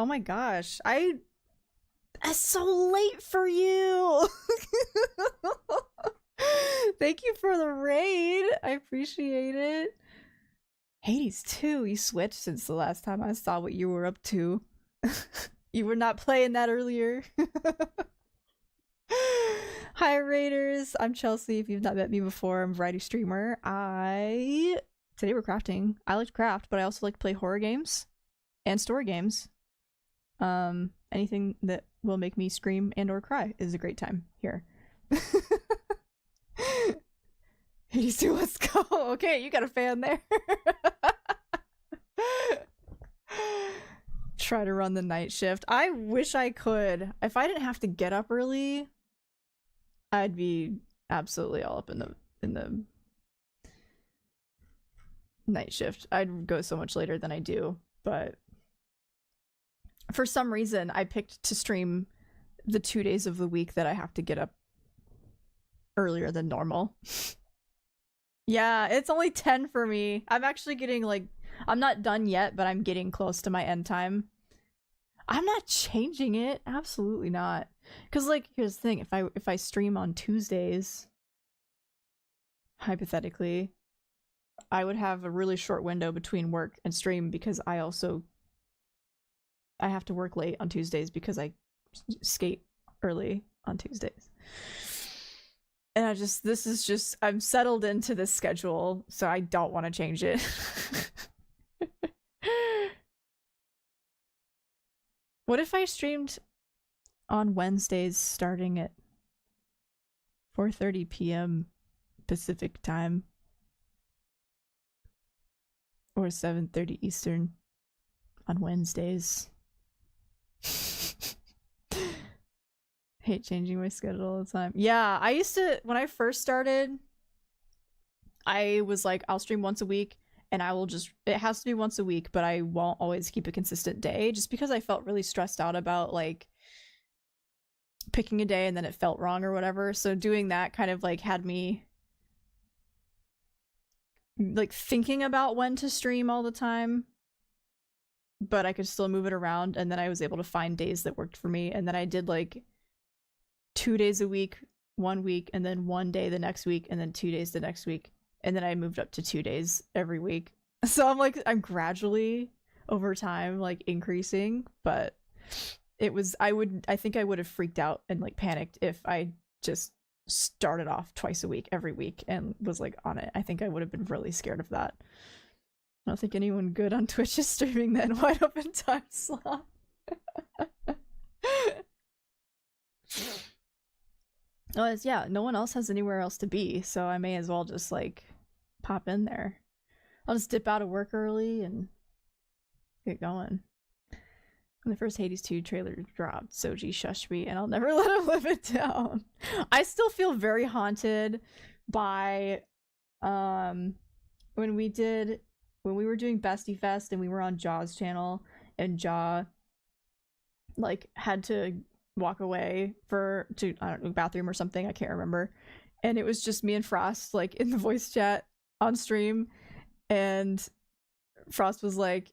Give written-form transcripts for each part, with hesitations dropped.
Oh my gosh. It's so late for you. Thank you for the raid. I appreciate it. Hades 2, you switched since the last time I saw what you were up to. You were not playing that earlier. Hi Raiders, I'm Chelsea. If you've not met me before, I'm a variety streamer. Today we're crafting. I like to craft, but I also like to play horror games and story games. Anything that will make me scream and or cry is a great time here. 82, let's go. Okay, you got a fan there. Try to run the night shift. I wish I could. If I didn't have to get up early, I'd be absolutely all up in the night shift. I'd go so much later than I do, but for some reason I picked to stream the 2 days of the week that I have to get up earlier than normal. Yeah, it's only 10 for me. I'm actually getting like, I'm not done yet, but I'm getting close to my end time. I'm not changing it. Absolutely not. Because like, here's the thing, if I stream on Tuesdays, hypothetically, I would have a really short window between work and stream because I have to work late on Tuesdays because I skate early on Tuesdays. And I'm settled into this schedule, so I don't want to change it. What if I streamed on Wednesdays starting at 4:30 p.m. Pacific time? Or 7:30 Eastern on Wednesdays? Hate changing my schedule all the time. Yeah, I used to, when I first started, I was like, I'll stream once a week and it has to be once a week, but I won't always keep a consistent day just because I felt really stressed out about like picking a day and then it felt wrong or whatever. So doing that kind of like had me like thinking about when to stream all the time, but I could still move it around. And then I was able to find days that worked for me. And then I did like 2 days a week, 1 week, and then 1 day the next week, and then 2 days the next week. And then I moved up to 2 days every week. So I'm gradually over time like increasing, but I think I would have freaked out and like panicked if I just started off twice a week every week and was like on it. I think I would have been really scared of that. I don't think anyone good on Twitch is streaming that in wide open time slot. Oh, yeah, no one else has anywhere else to be, so I may as well just like pop in there. I'll just dip out of work early and get going. When the first Hades 2 trailer dropped, Soji shushed me and I'll never let him live it down. I still feel very haunted by when we were doing Bestie Fest and we were on Jaw's channel and Jaw like had to walk away to I don't know, bathroom or something, I can't remember, and it was just me and Frost like in the voice chat on stream, and Frost was like,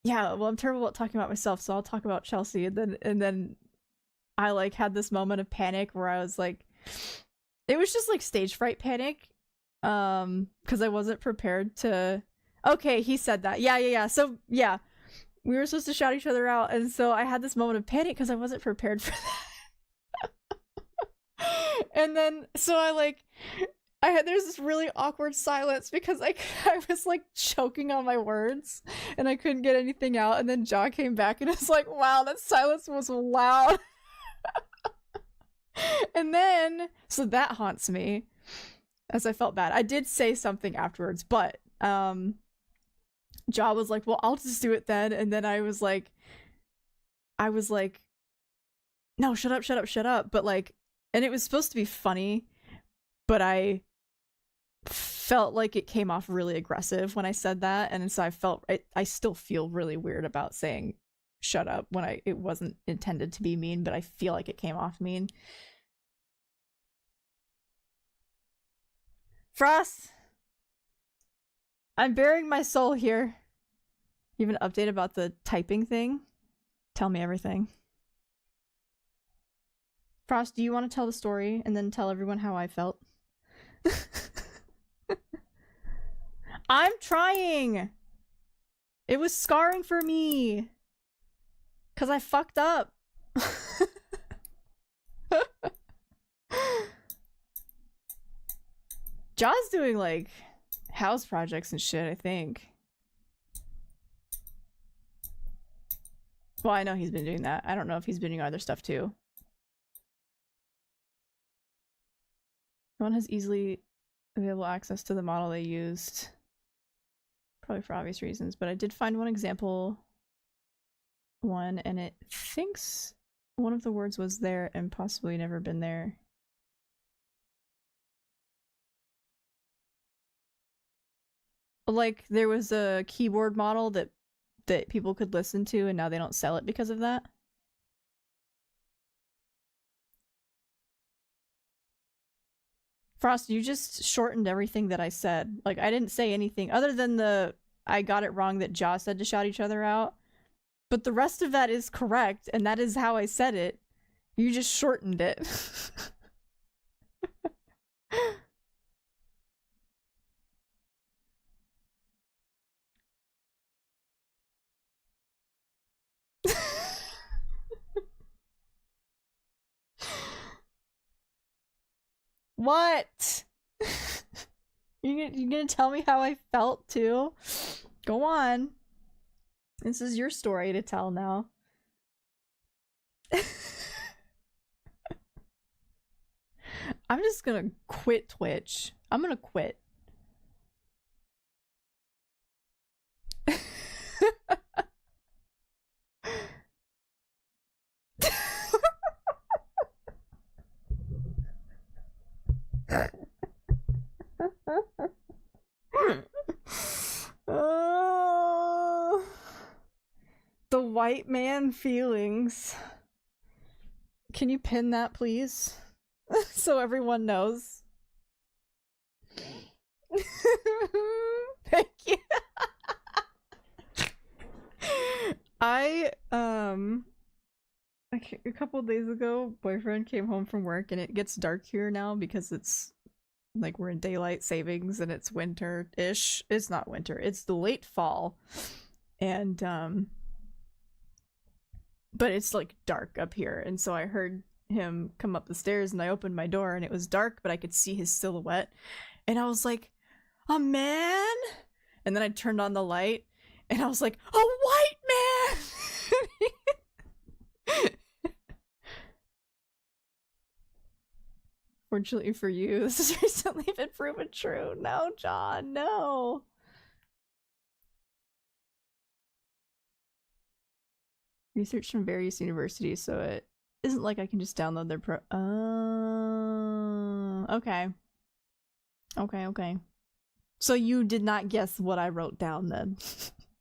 yeah, well, I'm terrible at talking about myself, so I'll talk about Chelsea, and then I like had this moment of panic where I was like, it was just like stage fright panic, because I wasn't prepared to. Okay, he said that. Yeah. So yeah, we were supposed to shout each other out, and so I had this moment of panic because I wasn't prepared for that. And then so there's this really awkward silence because I was like choking on my words and I couldn't get anything out, and then Jaw came back and it's like, wow, that silence was loud. And then so that haunts me as I felt bad. I did say something afterwards, but Jaw was like, well, I'll just do it then. And then I was like, no, shut up. But like, and it was supposed to be funny, but I felt like it came off really aggressive when I said that. And so I still feel really weird about saying shut up when it wasn't intended to be mean, but I feel like it came off mean. Frost, I'm bearing my soul here. You have an update about the typing thing? Tell me everything. Frost, do you want to tell the story and then tell everyone how I felt? I'm trying! It was scarring for me! Cause I fucked up. Jaw's doing, like, house projects and shit, I think. Well, I know he's been doing that. I don't know if he's been doing other stuff, too. No one has easily available access to the model they used. Probably for obvious reasons, but I did find one example one, and it thinks one of the words was there and possibly never been there. Like, there was a keyboard model that people could listen to, and now they don't sell it because of that. Frost, you just shortened everything that I said. Like, I didn't say anything other than I got it wrong that Jaw said to shout each other out. But the rest of that is correct, and that is how I said it. You just shortened it. What? You gonna tell me how I felt too? Go on. This is your story to tell now. I'm just gonna quit Twitch. I'm gonna quit. The white man feelings. Can you pin that, please? So everyone knows. Thank you. A couple of days ago, boyfriend came home from work, and it gets dark here now because it's like we're in daylight savings and it's winter-ish. It's not winter, it's the late fall. And but it's like dark up here, and so I heard him come up the stairs, and I opened my door, and it was dark, but I could see his silhouette, and I was like, a man? And then I turned on the light, and I was like, a white man! Fortunately for you, this has recently been proven true. No, John, no. Research from various universities, so it isn't like I can just download their okay. Okay. So you did not guess what I wrote down then,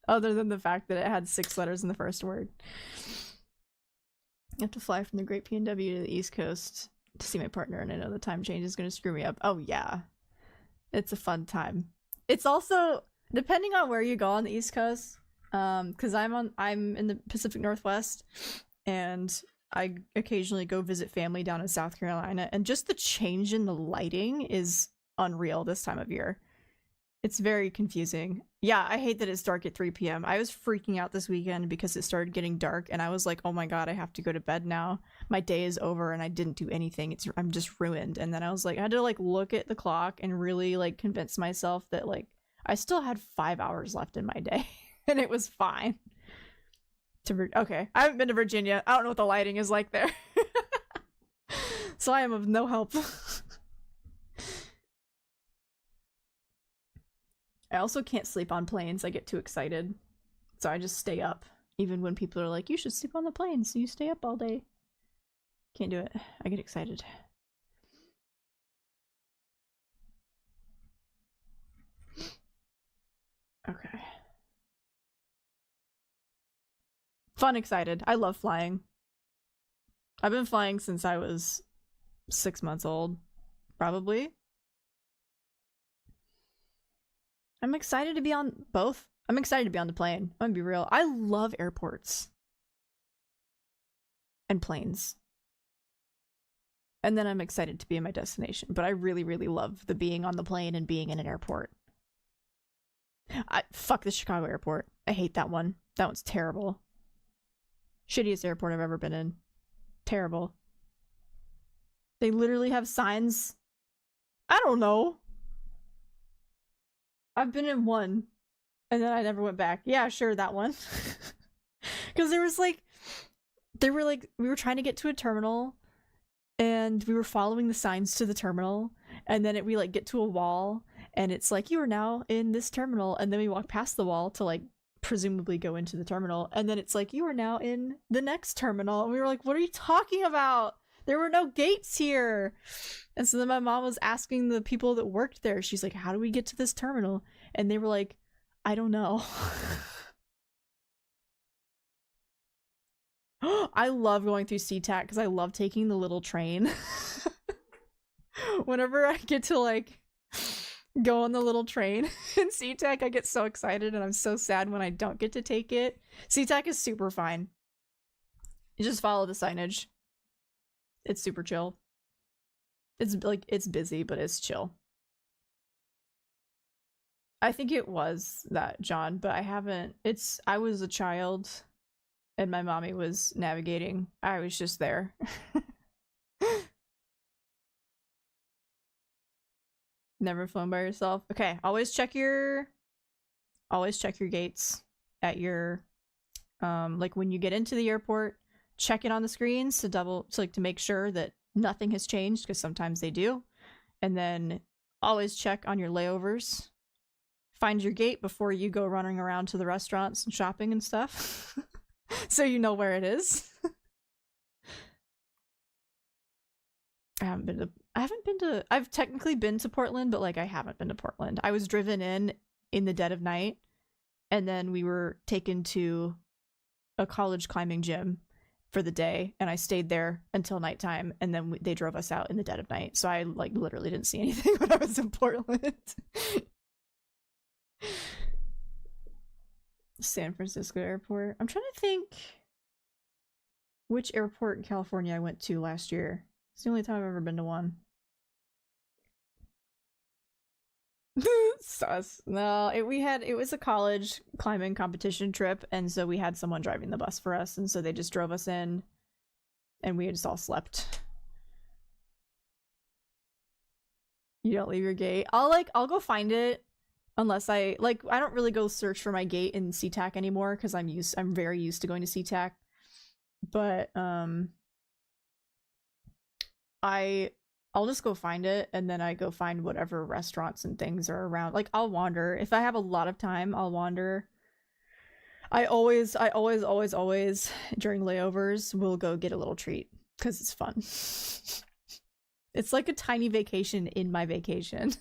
other than the fact that it had 6 letters in the first word. I have to fly from the Great PNW to the East Coast to see my partner, and I know the time change is going to screw me up. Oh yeah, it's a fun time. It's also, depending on where you go on the East Coast, because I'm in the Pacific Northwest, and I occasionally go visit family down in South Carolina, and just the change in the lighting is unreal this time of year. It's very confusing. Yeah, I hate that it's dark at 3 p.m. I was freaking out this weekend because it started getting dark, and I was like, oh my god, I have to go to bed now. My day is over, and I didn't do anything. I'm just ruined. And then I was like, I had to like look at the clock and really like convince myself that like I still had 5 hours left in my day, and it was fine. Okay, I haven't been to Virginia. I don't know what the lighting is like there. So I am of no help. I also can't sleep on planes. I get too excited. So I just stay up. Even when people are like, you should sleep on the plane, so you stay up all day. Can't do it. I get excited. Okay. Fun excited. I love flying. I've been flying since I was 6 months old. Probably. I'm excited to be on both. I'm excited to be on the plane. I'm gonna be real. I love airports. and planes. And then I'm excited to be in my destination. But I really, really love the being on the plane and being in an airport. Fuck the Chicago airport. I hate that one. That one's terrible. Shittiest airport I've ever been in. Terrible. They literally have signs. I don't know. I've been in one. And then I never went back. Yeah, sure, that one. Because there was like... They were like... We were trying to get to a terminal. And we were following the signs to the terminal. And then we like get to a wall. And it's like, you are now in this terminal. And then we walk past the wall to like presumably go into the terminal. And then it's like, you are now in the next terminal. And we were like, what are you talking about? There were no gates here. And so then my mom was asking the people that worked there. She's like, how do we get to this terminal? And they were like, I don't know. I love going through SeaTac because I love taking the little train. Whenever I get to like go on the little train in SeaTac, I get so excited and I'm so sad when I don't get to take it. SeaTac is super fine. You just follow the signage. It's super chill. It's like, it's busy, but it's chill. I think it was that, John, but I haven't. I was a child and my mommy was navigating. I was just there. Never flown by yourself? Okay, always check your gates at your like when you get into the airport, check it on the screens to make sure that nothing has changed, because sometimes they do. And then always check on your layovers. Find your gate before you go running around to the restaurants and shopping and stuff. So you know where it is. I've technically been to Portland, but like I haven't been to Portland. I was driven in the dead of night, and then we were taken to a college climbing gym for the day, and I stayed there until nighttime, and then they drove us out in the dead of night. So I like literally didn't see anything when I was in Portland. San Francisco airport. I'm trying to think which airport in California I went to last year. It's the only time I've ever been to one. Sus. No, it was a college climbing competition trip, and so we had someone driving the bus for us, and so they just drove us in, and we just all slept. You don't leave your gate. I'll go find it, unless I don't really go search for my gate in SeaTac anymore because I'm very used to going to SeaTac. But I'll just go find it, and then I go find whatever restaurants and things are around. Like, I'll wander. If I have a lot of time, I'll wander. I always during layovers will go get a little treat because it's fun. It's like a tiny vacation in my vacation.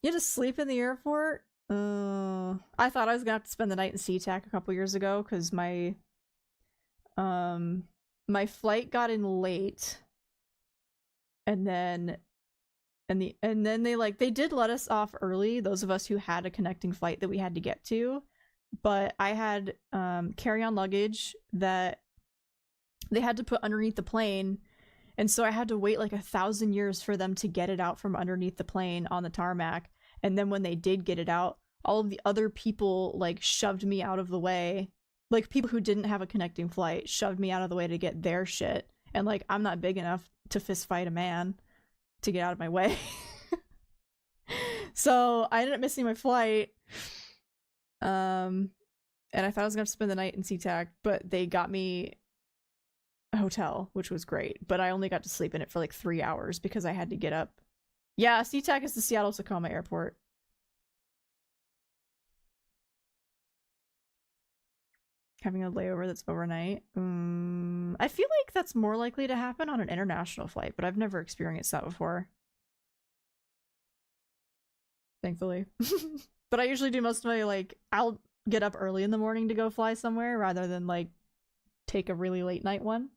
You just sleep in the airport? I thought I was gonna have to spend the night in SeaTac a couple years ago because my flight got in late, and then they did let us off early, those of us who had a connecting flight that we had to get to, but I had carry-on luggage that they had to put underneath the plane, and so I had to wait like 1,000 years for them to get it out from underneath the plane on the tarmac. And then when they did get it out, all of the other people like shoved me out of the way. Like, people who didn't have a connecting flight shoved me out of the way to get their shit. And like, I'm not big enough to fist fight a man to get out of my way. So I ended up missing my flight. And I thought I was gonna have to spend the night in SeaTac, but they got me a hotel, which was great. But I only got to sleep in it for like 3 hours because I had to get up. Yeah, SeaTac is the Seattle-Tacoma airport. Having a layover that's overnight. I feel like that's more likely to happen on an international flight, but I've never experienced that before. Thankfully. But I usually do most of my, like, I'll get up early in the morning to go fly somewhere rather than, like, take a really late night one.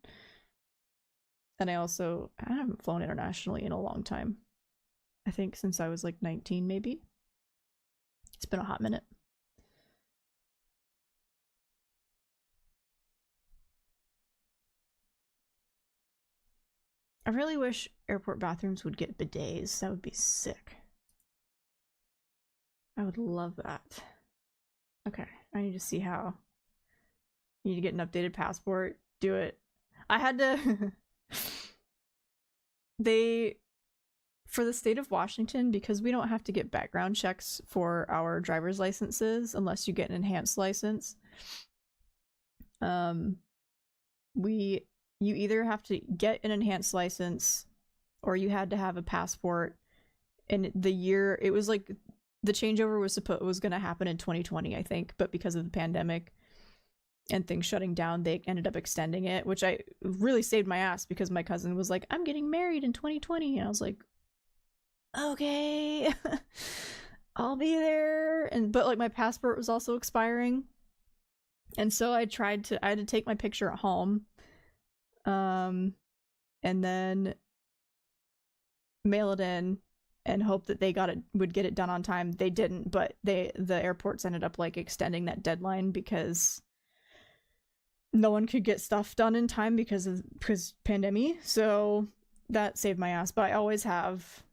And I haven't flown internationally in a long time. I think since I was like 19, maybe. It's been a hot minute. I really wish airport bathrooms would get bidets. That would be sick. I would love that. Okay, I need to see how. You need to get an updated passport. Do it. I had to... For the state of Washington, because we don't have to get background checks for our driver's licenses unless you get an enhanced license, you either have to get an enhanced license or you had to have a passport. And the year, it was like the changeover was going to happen in 2020, I think, but because of the pandemic and things shutting down, they ended up extending it, which I really saved my ass because my cousin was like, I'm getting married in 2020. And I was like, okay, I'll be there. But like my passport was also expiring. And so I had to take my picture at home. And then mail it in and hope that they would get it done on time. They didn't, but the airports ended up like extending that deadline because no one could get stuff done in time because pandemic. So that saved my ass. But I always have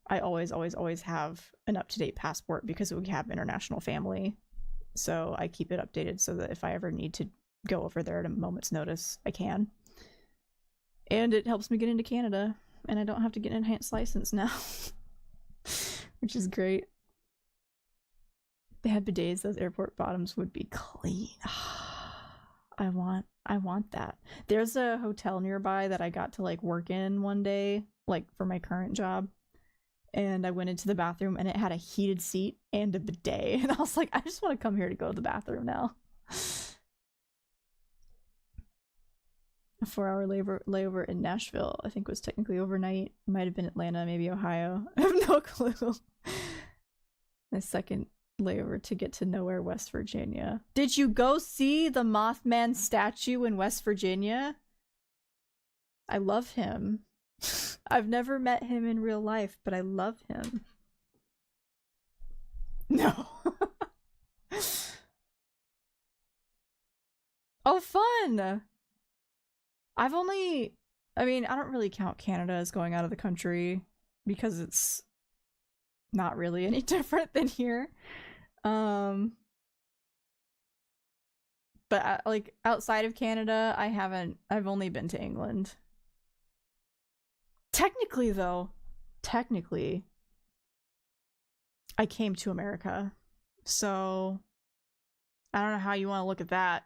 an up-to-date passport because we have international family. So I keep it updated so that if I ever need to go over there at a moment's notice, I can. And it helps me get into Canada, and I don't have to get an enhanced license now. Which is great. If they had bidets, those airport bottoms would be clean. I want that. There's a hotel nearby that I got to like work in one day, like for my current job. And I went into the bathroom and it had a heated seat and a bidet. And I was like, I just want to come here to go to the bathroom now. A 4-hour layover in Nashville, I think was technically overnight. Might have been Atlanta, maybe Ohio. I have no clue. My second layover to get to nowhere, West Virginia. Did you go see the Mothman statue in West Virginia? I love him. I've never met him in real life, but I love him. No. Oh, fun! I don't really count Canada as going out of the country because it's not really any different than here. But like outside of Canada, I've only been to England. Technically, I came to America. So I don't know how you want to look at that.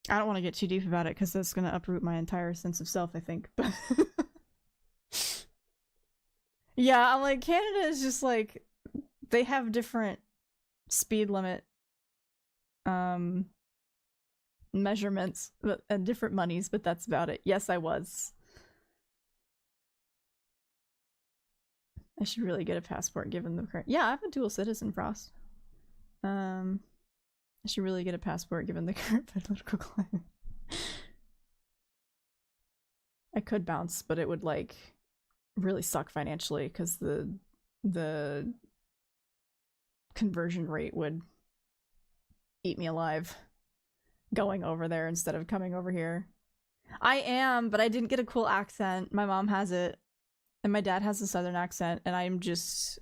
I don't want to get too deep about it because that's going to uproot my entire sense of self, I think. But yeah, I'm like, Canada is just like, they have different speed limit measurements and different monies, but that's about it. Yes, I was. I should really get a passport given the current... Yeah, I'm a dual citizen, Frost. I should really get a passport given the current political climate. I could bounce, but it would like really suck financially because the conversion rate would eat me alive going over there instead of coming over here. I am, but I didn't get a cool accent. My mom has it, and my dad has a southern accent, and I just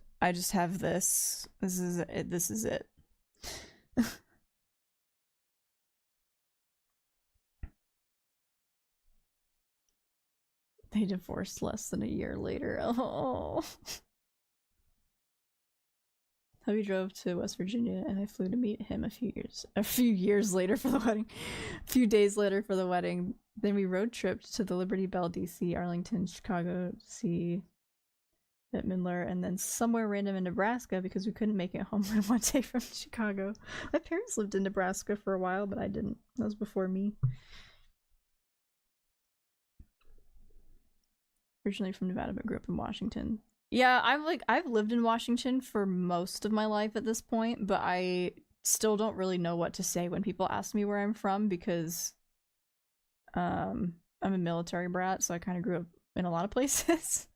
have this. This is it. This is it. They divorced less than a year later. Oh. Hubby drove to West Virginia and I flew to meet him a few years later for the wedding. A few days later for the wedding. Then we road tripped to the Liberty Bell, DC, Arlington, Chicago, see at Midler, and then somewhere random in Nebraska because we couldn't make it home in one day from Chicago. My parents lived in Nebraska for a while, but I didn't. That was before me. Originally from Nevada, but grew up in Washington. Yeah, I've lived in Washington for most of my life at this point, but I still don't really know what to say when people ask me where I'm from because I'm a military brat, so I kind of grew up in a lot of places.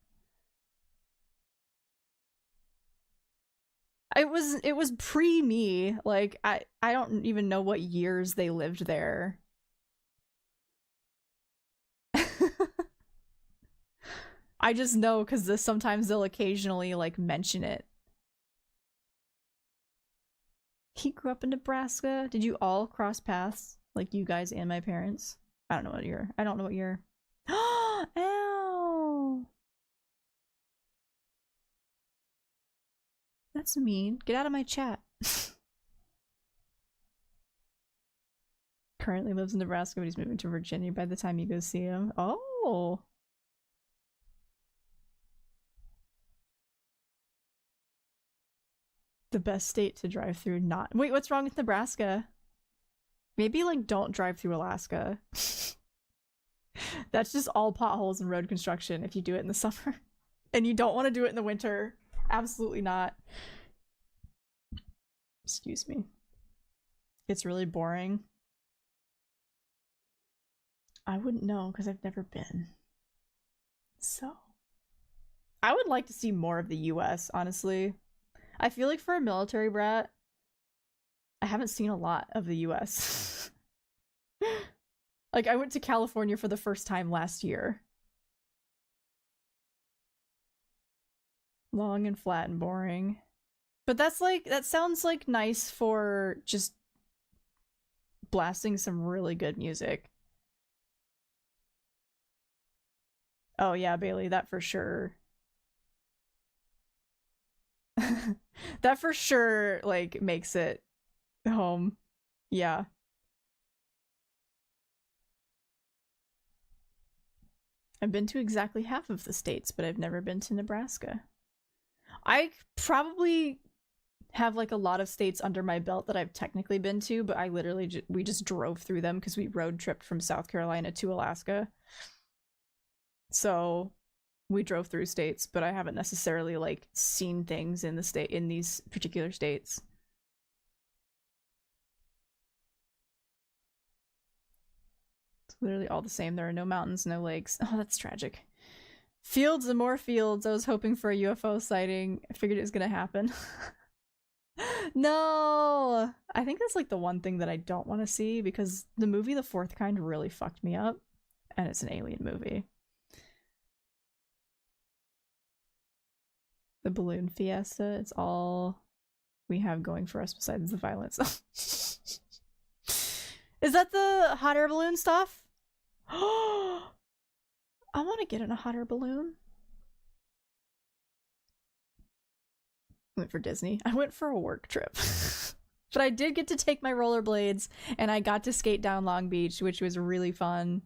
It was pre-me. Like I don't even know what years they lived there. I just know because sometimes they'll occasionally like mention it. He grew up in Nebraska. Did you all cross paths? Like you guys and my parents? I don't know what year. I don't know what year. Ow! That's mean. Get out of my chat. Currently lives in Nebraska, but he's moving to Virginia by the time you go see him. Oh! The best state to drive through not- Wait, what's wrong with Nebraska? Maybe, like, don't drive through Alaska. That's just all potholes and road construction if you do it in the summer. And you don't want to do it in the winter. Absolutely not. Excuse me. It's really boring. I wouldn't know because I've never been. So. I would like to see more of the US, honestly. I feel like for a military brat, I haven't seen a lot of the US. Like, I went to California for the first time last year. Long and flat and boring. But that's like, that sounds like nice for just blasting some really good music. Oh yeah, Bailey, that for sure. That for sure, like, makes it home. Yeah. I've been to exactly half of the states, but I've never been to Nebraska. I probably have like a lot of states under my belt that I've technically been to, but I literally we just drove through them because we road tripped from South Carolina to Alaska. So we drove through states, but I haven't necessarily like seen things in the state in these particular states. It's literally all the same. There are no mountains, no lakes. Oh, that's tragic. Fields and more fields. I was hoping for a UFO sighting. I figured it was gonna happen. No! I think that's like the one thing that I don't want to see because the movie The Fourth Kind really fucked me up. And it's an alien movie. The balloon fiesta, it's all we have going for us besides the violence. Is that the hot air balloon stuff? I want to get in a hot air balloon. I went for Disney. I went for a work trip. But I did get to take my rollerblades and I got to skate down Long Beach, which was really fun.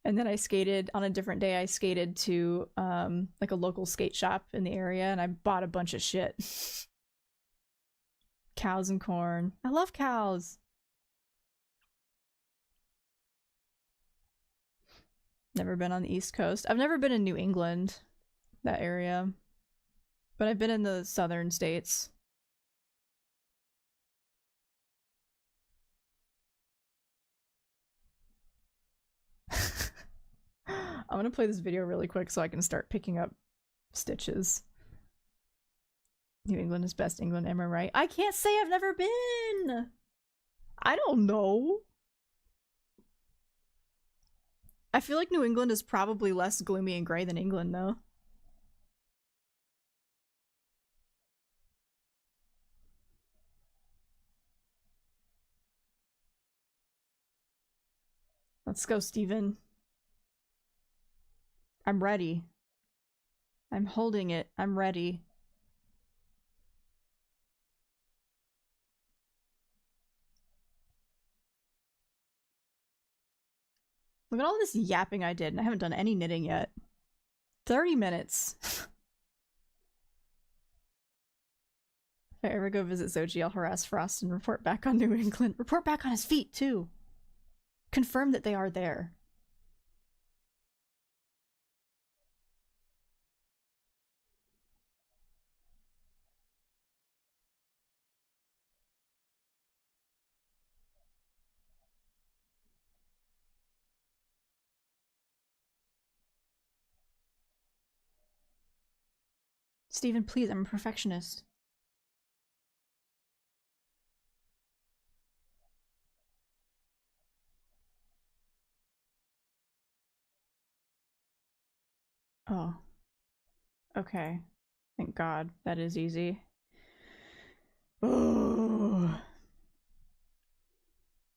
And then I skated on a different day. I skated to like a local skate shop in the area and I bought a bunch of shit. Cows and corn. I love cows. Never been on the East Coast. I've never been in New England, that area. But I've been in the southern states. I'm gonna play this video really quick so I can start picking up stitches. New England is best England, am I right? I can't say I've never been! I don't know. I feel like New England is probably less gloomy and gray than England, though. Let's go, Steven. I'm ready. I'm holding it. I'm ready. Look at all this yapping I did, and I haven't done any knitting yet. 30 minutes. If I ever go visit Zoji, I'll harass Frost and report back on New England. Report back on his feet, too. Confirm that they are there. Steven, please, I'm a perfectionist. Oh, okay. Thank God. That is easy. Oh.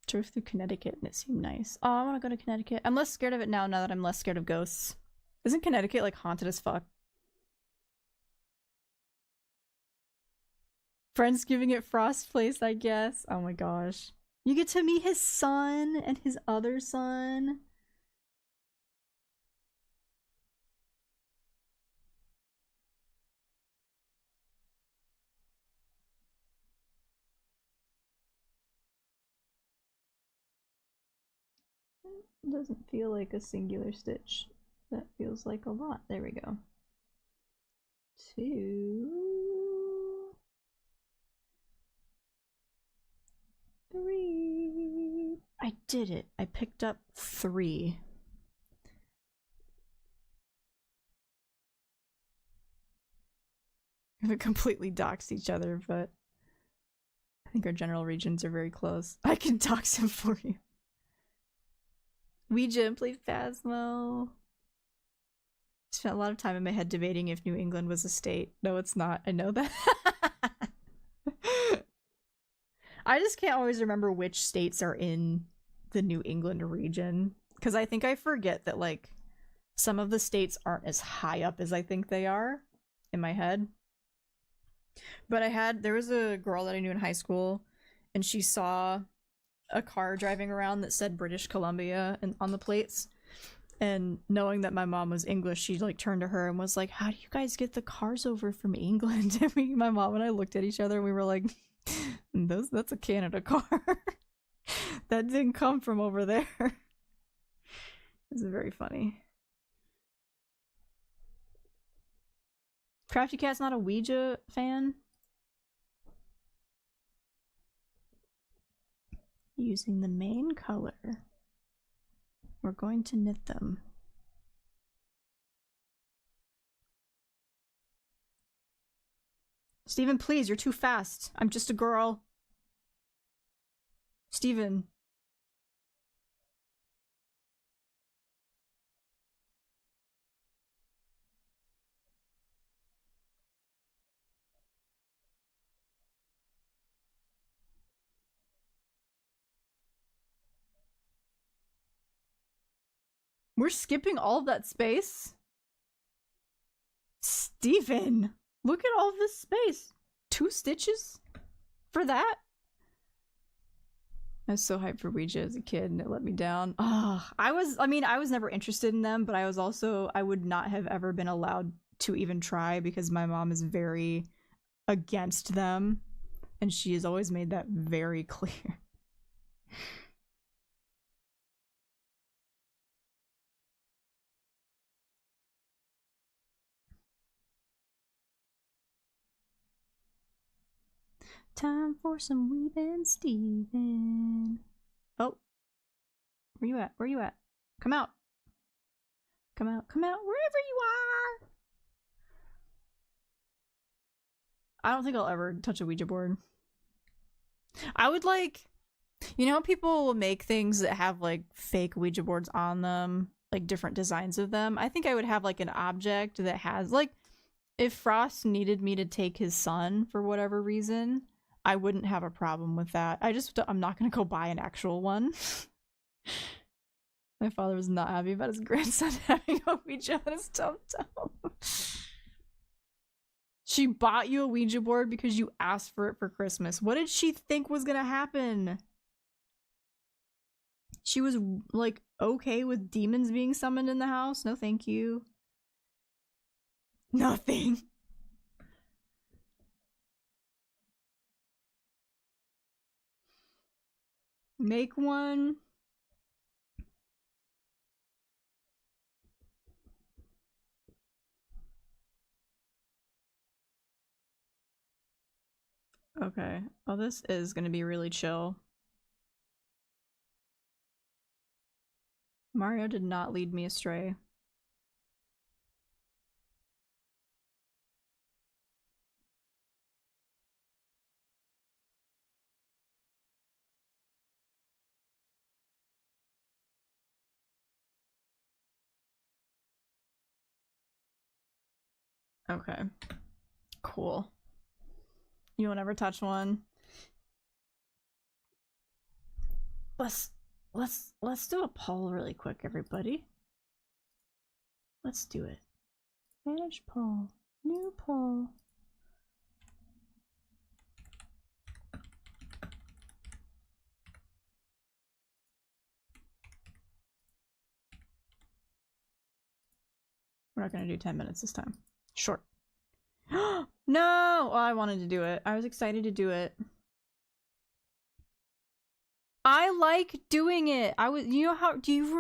Drove through Connecticut and it seemed nice. Oh, I want to go to Connecticut. I'm less scared of it now that I'm less scared of ghosts. Isn't Connecticut like haunted as fuck? Friends giving it Frost Place, I guess. Oh my gosh. You get to meet his son and his other son. It doesn't feel like a singular stitch. That feels like a lot. There we go. 2, 3. I did it. I picked up 3. We haven't completely doxed each other, but I think our general regions are very close. I can dox him for you. Ouija and played Phasmo. Spent a lot of time in my head debating if New England was a state. No, it's not. I know that. I just can't always remember which states are in the New England region. Because I think I forget that, like, some of the states aren't as high up as I think they are in my head. But there was a girl that I knew in high school, and she saw a car driving around that said British Columbia on the plates. And knowing that my mom was English, she like turned to her and was like, "How do you guys get the cars over from England?" And my mom and I looked at each other and we were like, that's a Canada car. That didn't come from over there. This is very funny. Crafty Cat's not a Ouija fan? Using the main color. We're going to knit them. Steven, please, you're too fast. I'm just a girl. Steven. We're skipping all of that space? Steven! Look at all this space. 2 stitches? For that? I was so hyped for Ouija as a kid and it let me down. I was never interested in them, but I would not have ever been allowed to even try because my mom is very against them. And she has always made that very clear. Time for some weaving, Steven. Oh. Where you at? Where you at? Come out. Come out. Come out. Wherever you are. I don't think I'll ever touch a Ouija board. I would like... You know, people will make things that have like fake Ouija boards on them, like different designs of them. I think I would have like an object that has like, if Frost needed me to take his son for whatever reason, I wouldn't have a problem with that. I'm not gonna go buy an actual one. My father was not happy about his grandson having a Ouija on his tum-tum. She bought you a Ouija board because you asked for it for Christmas. What did she think was gonna happen? She was, like, okay with demons being summoned in the house? No thank you. Nothing. Make one. Okay. Well, this is gonna be really chill. Mario did not lead me astray. Okay. Cool. You won't ever touch one. Let's do a poll really quick, everybody. Let's do it. Manage poll. New poll. We're not gonna do 10 minutes this time. Short. No! Oh, I wanted to do it. I was excited to do it. I like doing it. You know how, do you